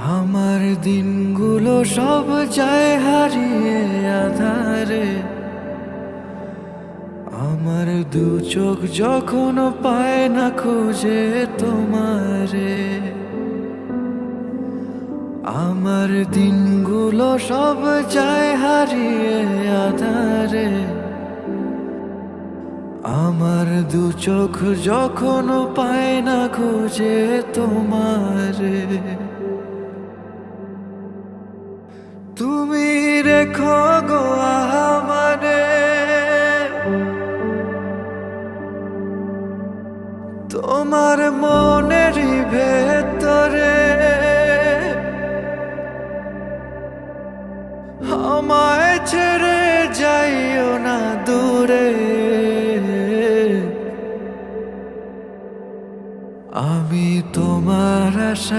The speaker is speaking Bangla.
আমার দিনগুলো সব যায় হারিয়ে আধারে, আমার দু চোখ যখন পায় না খুঁজে তোমারে। আমার দিনগুলো সব যায় হারিয়ে আধারে, আমার দু চোখ যখন পায় না খুঁজে তোমারে। তুমি রেখো গো আমারে তোমার মনের ভেতরে, আমায় ছেড়ে যাইও না দূরে। আমি তোমার আশা